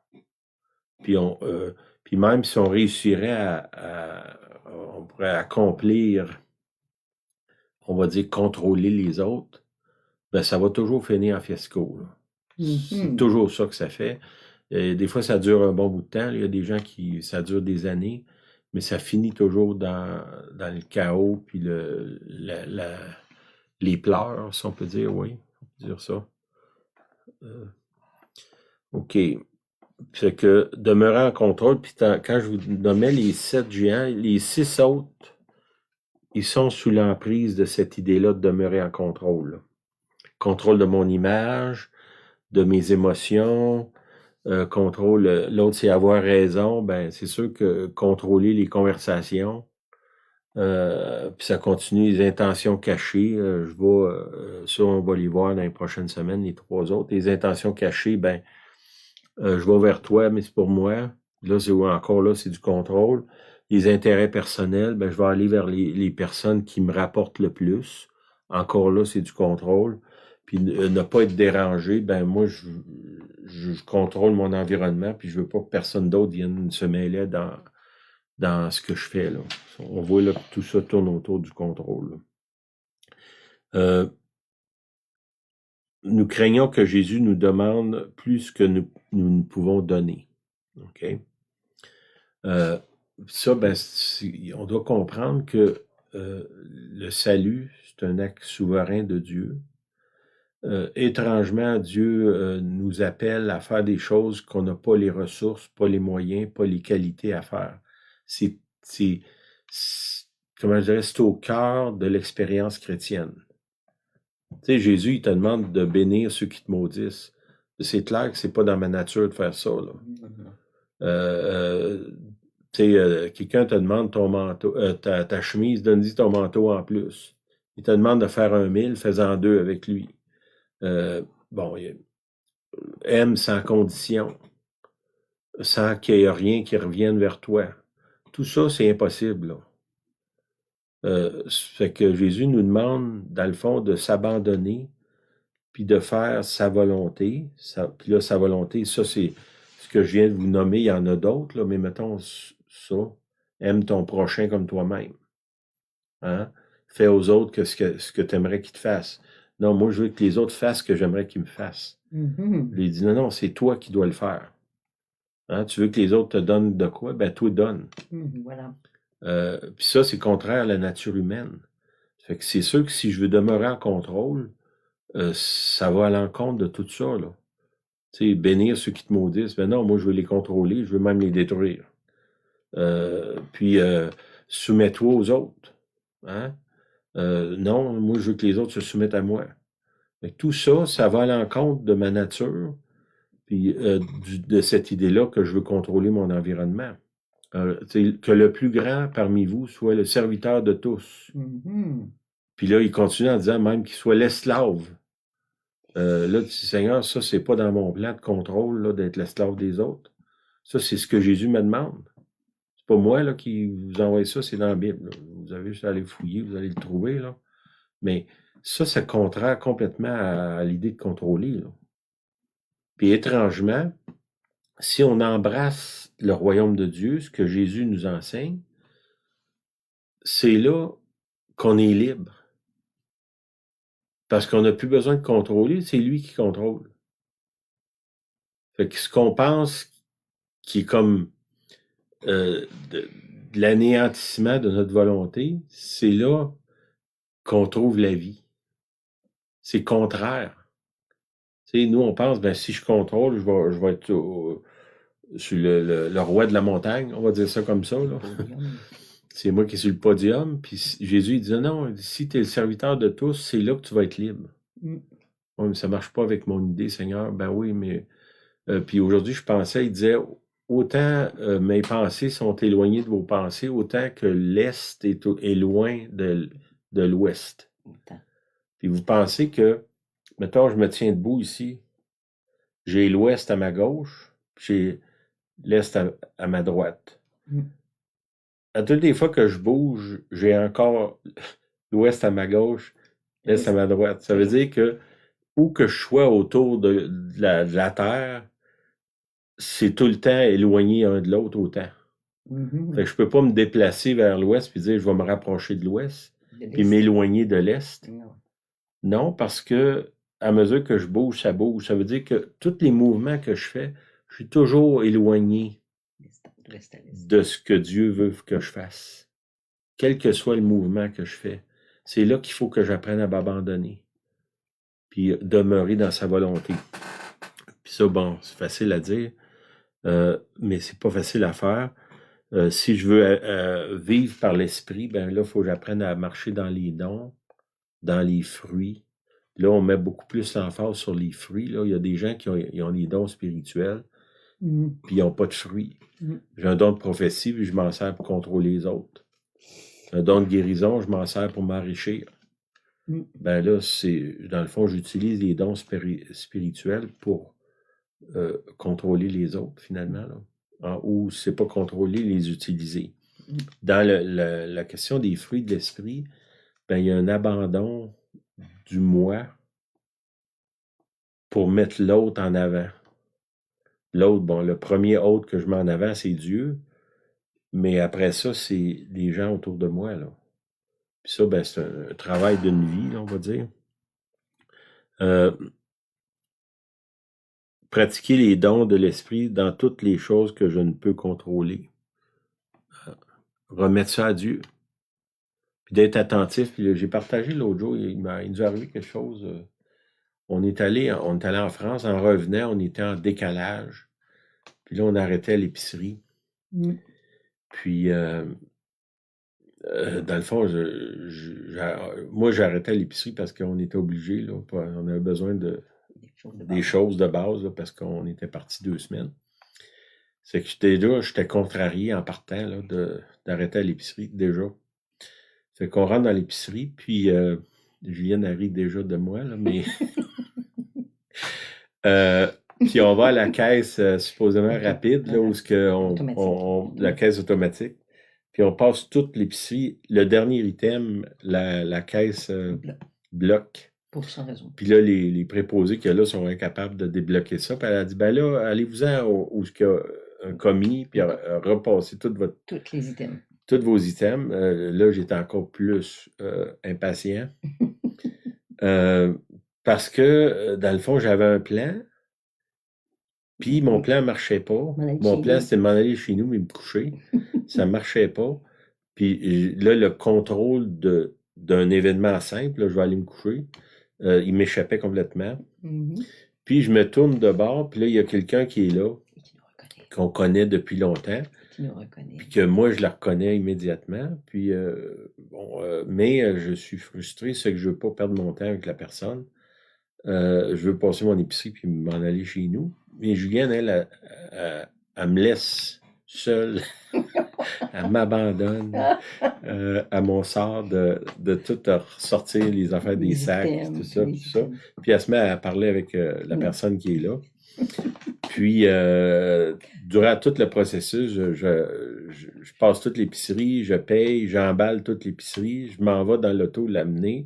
Puis même si on réussirait on pourrait accomplir, on va dire, contrôler les autres, ben ça va toujours finir en fiasco, là. C'est toujours ça que ça fait. Des fois, ça dure un bon bout de temps. Il y a des gens ça dure des années, mais ça finit toujours dans le chaos, puis les pleurs, si on peut dire, oui, on peut dire ça. OK. Fait que demeurer en contrôle, puis quand je vous nommais les 7 géants, les 6 autres, ils sont sous l'emprise de cette idée-là de demeurer en contrôle, là. Contrôle de mon image, de mes émotions, contrôle. L'autre, c'est avoir raison. Ben, c'est sûr que contrôler les conversations, puis ça continue, les intentions cachées. Ça, on va les voir dans les prochaines semaines, les 3 autres. Les intentions cachées, ben, je vais vers toi, mais c'est pour moi. Là, c'est du contrôle. Les intérêts personnels, ben, je vais aller vers les personnes qui me rapportent le plus. Encore là, c'est du contrôle. Puis ne pas être dérangé, ben moi, je contrôle mon environnement, puis je veux pas que personne d'autre vienne se mêler dans ce que je fais, là. On voit là que tout ça tourne autour du contrôle, là. Nous craignons que Jésus nous demande plus que nous pouvons donner. OK? Ça, ben, on doit comprendre que le salut, c'est un acte souverain de Dieu. Étrangement, Dieu nous appelle à faire des choses qu'on n'a pas les ressources, pas les moyens, pas les qualités à faire. Comment je dirais, c'est au cœur de l'expérience chrétienne. Tu sais, Jésus, il te demande de bénir ceux qui te maudissent. C'est clair que c'est pas dans ma nature de faire ça, là. Quelqu'un te demande ton manteau, ta chemise, donne-lui ton manteau en plus. Il te demande de faire 1 000, fais-en 2 avec lui. Aime sans condition, sans qu'il y ait rien qui revienne vers toi. Tout ça, c'est impossible, là. Fait que Jésus nous demande, dans le fond, de s'abandonner, puis de faire sa volonté. Puis là, sa volonté, ça, c'est ce que je viens de vous nommer. Il y en a d'autres, là, mais mettons ça. Aime ton prochain comme toi-même. Hein? Fais aux autres ce que tu aimerais qu'ils te fassent. Non, moi, je veux que les autres fassent ce que j'aimerais qu'ils me fassent. Il dit, non, c'est toi qui dois le faire. Hein? Tu veux que les autres te donnent de quoi? Ben, toi, donne. Voilà. Puis ça, c'est contraire à la nature humaine. Fait que c'est sûr que si je veux demeurer en contrôle, ça va à l'encontre de tout ça, là. Tu sais, bénir ceux qui te maudissent. Ben non, moi, je veux les contrôler, je veux même les détruire. Puis, soumets-toi aux autres. Hein? Non, moi, je veux que les autres se soumettent à moi. Fait que tout ça, ça va à l'encontre de ma nature, puis de cette idée-là que je veux contrôler mon environnement. Que le plus grand parmi vous soit le serviteur de tous. Mhm. Puis là, il continue en disant même qu'il soit l'esclave. Là, tu dis, Seigneur, ça, c'est pas dans mon plan de contrôle là, d'être l'esclave des autres. Ça, c'est ce que Jésus me demande. C'est pas moi là, qui vous envoie ça, c'est dans la Bible. Là. Vous avez juste à aller fouiller, vous allez le trouver. Là. Mais ça contraire complètement à l'idée de contrôler. Là. Puis étrangement, si on embrasse le royaume de Dieu, ce que Jésus nous enseigne, c'est là qu'on est libre. Parce qu'on n'a plus besoin de contrôler, c'est lui qui contrôle. Fait que ce qu'on pense qui est comme de l'anéantissement de notre volonté, c'est là qu'on trouve la vie. C'est contraire. T'sais, nous, on pense, ben, si je contrôle, je vais être sur le roi de la montagne, on va dire ça comme ça. Là. C'est moi qui suis sur le podium. Puis Jésus, il dit, non, si tu es le serviteur de tous, c'est là que tu vas être libre. Oui, mais ça marche pas avec mon idée, Seigneur. Ben oui, mais... puis aujourd'hui, je pensais, il disait, autant mes pensées sont éloignées de vos pensées, autant que l'Est est loin de l'Ouest. Puis vous pensez que, mettons, je me tiens debout ici, j'ai l'Ouest à ma gauche, j'ai l'Est à ma droite. À toutes les fois que je bouge, j'ai encore l'Ouest à ma gauche, l'Est à ma droite. Ça veut dire que où que je sois autour de la Terre, c'est tout le temps éloigné un de l'autre autant. Fait que je peux pas me déplacer vers l'Ouest puis dire je vais me rapprocher de l'Ouest puis m'éloigner de l'Est. Non, parce que à mesure que je bouge, ça bouge. Ça veut dire que tous les mouvements que je fais, je suis toujours éloigné de ce que Dieu veut que je fasse. Quel que soit le mouvement que je fais. C'est là qu'il faut que j'apprenne à m'abandonner. Puis demeurer dans sa volonté. Puis ça, bon, c'est facile à dire, mais c'est pas facile à faire. Si je veux vivre par l'esprit, ben là, il faut que j'apprenne à marcher dans les dons, dans les fruits. Là, on met beaucoup plus l'emphase sur les fruits. Là. Il y a des gens qui ont des dons spirituels, puis ils n'ont pas de fruits. J'ai un don de prophétie, puis je m'en sers pour contrôler les autres. Un don de guérison, je m'en sers pour m'enrichir. Ben là, dans le fond, j'utilise les dons spirituels pour contrôler les autres, finalement. Là. Ou c'est pas contrôler, les utiliser. Dans la question des fruits de l'esprit, ben, il y a un abandon du moi pour mettre l'autre en avant. L'autre, bon, le premier autre que je mets en avant, c'est Dieu, mais après ça, c'est les gens autour de moi, là. Puis ça, ben, c'est un travail d'une vie, là, on va dire. Pratiquer les dons de l'esprit dans toutes les choses que je ne peux contrôler. Remettre ça à Dieu. Puis d'être attentif. Puis j'ai partagé l'autre jour, il nous est arrivé quelque chose. On est allé en France, en revenant, on était en décalage. Puis là, on arrêtait à l'épicerie. Puis, dans le fond, moi, j'arrêtais à l'épicerie parce qu'on était obligé. Là, on avait besoin des choses de base là, parce qu'on était parti 2 semaines. C'est que j'étais contrarié en partant là, d'arrêter à l'épicerie déjà. Fait qu'on rentre dans l'épicerie, puis Julienne arrive déjà de moi, là, mais... puis on va à la caisse supposément rapide, là, où la caisse automatique. Puis on passe toute l'épicerie. Le dernier item, la caisse bloque. Pour sans raison. Puis là, les préposés qu'il y a là sont incapables de débloquer ça. Puis elle a dit, ben là, allez-vous-en où il y a un commis, puis repassez tous les items. Tous vos items. Là, j'étais encore plus impatient. Parce que, dans le fond, j'avais un plan, puis mon plan ne marchait pas. Mon plan, c'était de m'en aller chez nous, mais me coucher. Ça ne marchait pas. Puis là, le contrôle d'un événement simple, là, je vais aller me coucher, il m'échappait complètement. Puis je me tourne de bord, puis là, il y a quelqu'un qui est là, qu'on connaît depuis longtemps. Tu nous reconnais. Puis que moi, je la reconnais immédiatement. Puis, mais je suis frustré, c'est que je veux pas perdre mon temps avec la personne. Je veux passer mon épicerie puis m'en aller chez nous. Mais Julienne, elle me laisse seule. Elle m'abandonne à mon sort de tout ressortir les affaires des Les sacs, items, tout ça, les tout ça. items. Puis elle se met à parler avec la personne qui est là. Puis, durant tout le processus, je passe toute l'épicerie, je paye, j'emballe toute l'épicerie, je m'en vais dans l'auto l'amener.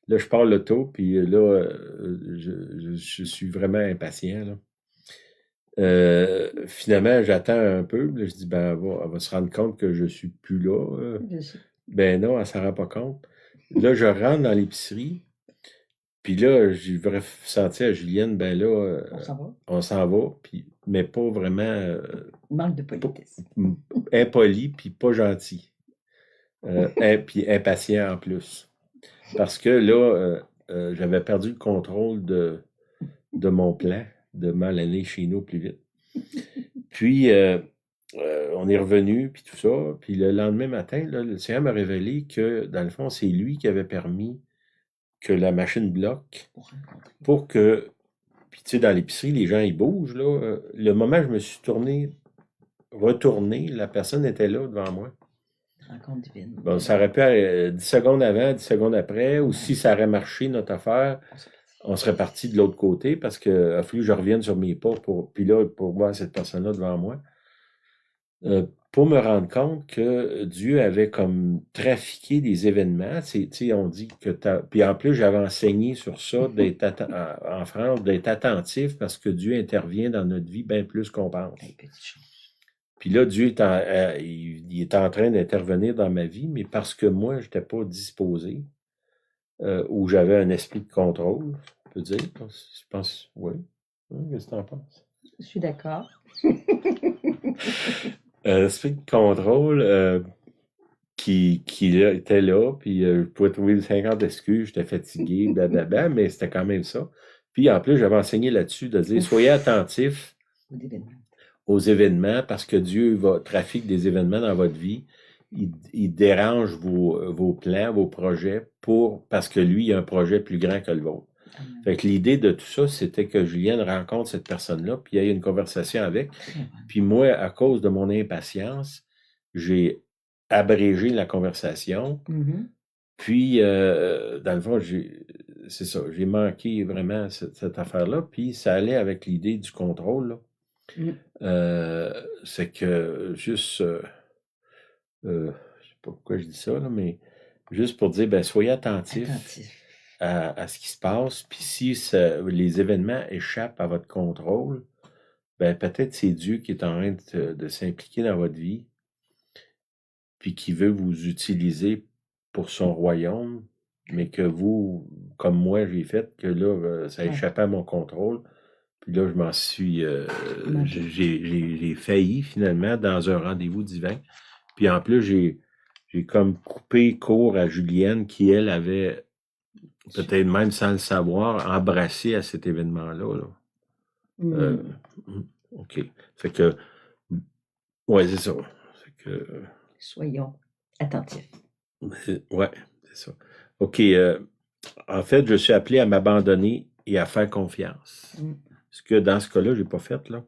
Là, je pars l'auto, puis là, je suis vraiment impatient, là. Finalement, j'attends un peu. Là, je dis, ben, elle va se rendre compte que je suis plus là. Je sais. Ben non, elle s'en rend pas compte. Là, je rentre dans l'épicerie, puis là, j'ai vraiment senti à Julienne, ben là, On s'en va. on s'en va, puis, mais pas vraiment Manque de politesse. impoli, puis pas gentil. Puis impatient en plus. Parce que là, j'avais perdu le contrôle de mon plan de m'en aller chez nous plus vite. Puis, on est revenu, puis tout ça. Puis le lendemain matin, là, le Seigneur m'a révélé que, dans le fond, c'est lui qui avait permis que la machine bloque pour que... Puis, tu sais, dans l'épicerie, les gens, ils bougent, là. Le moment où je me suis retourné, la personne était là devant moi. Rencontre divine. Bon, ça aurait pu 10 secondes avant, 10 secondes après, ou si ça aurait marché, notre affaire, on serait parti de l'autre côté parce qu'il a fallu que je revienne sur mes pas puis là, pour voir cette personne-là devant moi. Pour me rendre compte que Dieu avait comme trafiqué des événements. Tu sais, on dit que puis en plus, j'avais enseigné sur ça, en France, d'être attentif parce que Dieu intervient dans notre vie bien plus qu'on pense. Puis là, Dieu il est en train d'intervenir dans ma vie, mais parce que moi, je n'étais pas disposé, ou j'avais un esprit de contrôle, je peux dire. Je pense, oui. Qu'est-ce que tu en penses? Je suis d'accord. Un esprit de contrôle qui là, était là, puis je pouvais trouver 50 excuses, j'étais fatigué, blablabla, mais c'était quand même ça. Puis en plus, j'avais enseigné là-dessus de dire, soyez attentifs aux événements, parce que Dieu trafique des événements dans votre vie. Il dérange vos plans, vos projets, parce que lui, il a un projet plus grand que le vôtre. Fait que l'idée de tout ça, c'était que Julienne rencontre cette personne-là, puis il y a une conversation avec. Puis moi, à cause de mon impatience, j'ai abrégé la conversation. Puis, dans le fond, c'est ça, j'ai manqué vraiment cette affaire-là. Puis ça allait avec l'idée du contrôle, là. C'est que juste, je sais pas pourquoi je dis ça, là, mais juste pour dire, ben, soyez attentifs à ce qui se passe. Puis si les événements échappent à votre contrôle, ben, peut-être c'est Dieu qui est en train de s'impliquer dans votre vie, puis qui veut vous utiliser pour son royaume, mais que vous, comme moi, j'ai fait, que là, ça a échappé à mon contrôle. Puis là, je m'en suis... j'ai failli, finalement, dans un rendez-vous divin. Puis en plus, j'ai comme coupé court à Julienne, qui, elle, avait, peut-être même sans le savoir, embrassé à cet événement-là. Là. OK. Fait que... Ouais, c'est ça. Fait que... Soyons attentifs. Ouais, c'est ça. OK. En fait, je suis appelé à m'abandonner et à faire confiance. Ce que dans ce cas-là, je n'ai pas fait, là.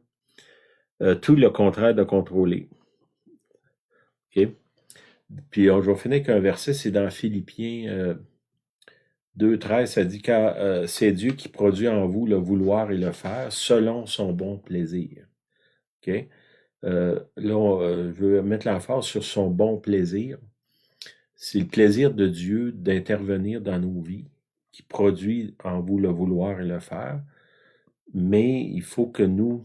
Tout le contraire de contrôler. OK? Puis, je vais finir avec un verset, c'est dans Philippiens 2,13, ça dit que c'est Dieu qui produit en vous le vouloir et le faire selon son bon plaisir. OK? Là, je veux mettre l'emphase sur son bon plaisir. C'est le plaisir de Dieu d'intervenir dans nos vies, qui produit en vous le vouloir et le faire. Mais il faut que nous,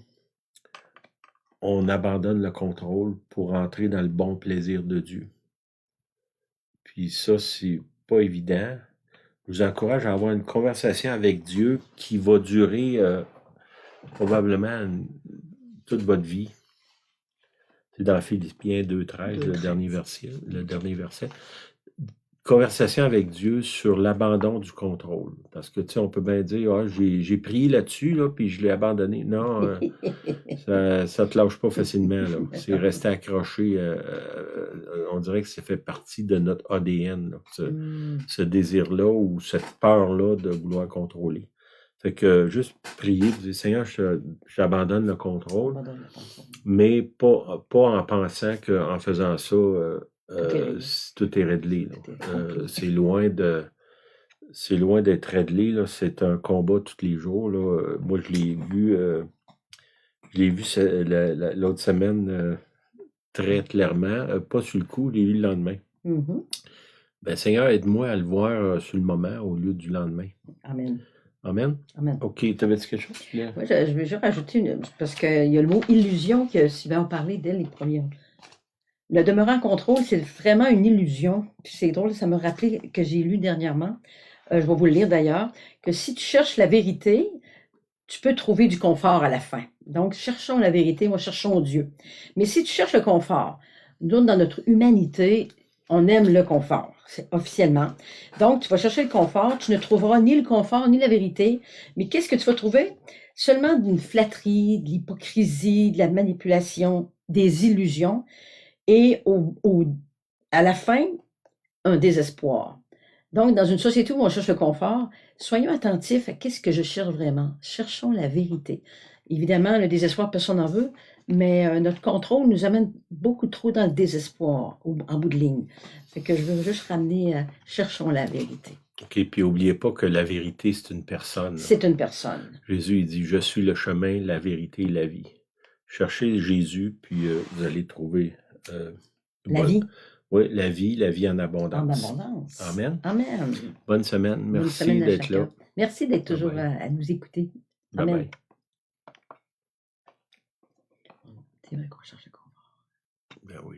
on abandonne le contrôle pour entrer dans le bon plaisir de Dieu. Puis ça, c'est pas évident. Je vous encourage à avoir une conversation avec Dieu qui va durer probablement toute votre vie. C'est dans Philippiens 2,13, le dernier verset. conversation avec Dieu sur l'abandon du contrôle. Parce que, tu sais, on peut bien dire, ah, j'ai prié là-dessus, là, puis je l'ai abandonné. Non, ça te lâche pas facilement, là. C'est rester accroché. On dirait que ça fait partie de notre ADN, là, ce désir-là ou cette peur-là de vouloir contrôler. Fait que juste prier, dire, Seigneur, j'abandonne le contrôle, mais pas en pensant qu'en faisant ça, tout est réglé. C'est loin d'être réglé. Là. C'est un combat tous les jours. Là. Moi, je l'ai vu l'autre semaine très clairement. Pas sur le coup, je l'ai vu le lendemain. Ben, Seigneur, aide-moi à le voir sur le moment au lieu du lendemain. Amen. Amen? Amen. OK. T'avais-tu quelque chose? Oui, je vais juste rajouter, parce qu'il y a le mot illusion que Sylvain a parlé dès les premiers. Le demeurant en contrôle, c'est vraiment une illusion. Puis c'est drôle, ça me rappelait que j'ai lu dernièrement, je vais vous le lire d'ailleurs, que si tu cherches la vérité, tu peux trouver du confort à la fin. Donc, cherchons la vérité, moi, cherchons Dieu. Mais si tu cherches le confort, nous, dans notre humanité, on aime le confort, officiellement. Donc, tu vas chercher le confort, tu ne trouveras ni le confort ni la vérité. Mais qu'est-ce que tu vas trouver? Seulement d'une flatterie, de l'hypocrisie, de la manipulation, des illusions. Et à la fin, un désespoir. Donc, dans une société où on cherche le confort, soyons attentifs à qu'est-ce que je cherche vraiment. Cherchons la vérité. Évidemment, le désespoir, personne n'en veut, mais notre contrôle nous amène beaucoup trop dans le désespoir, en bout de ligne. Fait que je veux juste ramener à cherchons la vérité. OK, puis n'oubliez pas que la vérité, c'est une personne. C'est une personne. Jésus, il dit, je suis le chemin, la vérité et la vie. Cherchez Jésus, puis vous allez trouver... la vie. Oui, la vie en abondance. En abondance. Amen. Amen. Bonne semaine. Merci d'être là. Merci d'être toujours à nous écouter. Amen. Bye bye. C'est vrai qu'on cherche le confort. Ben oui.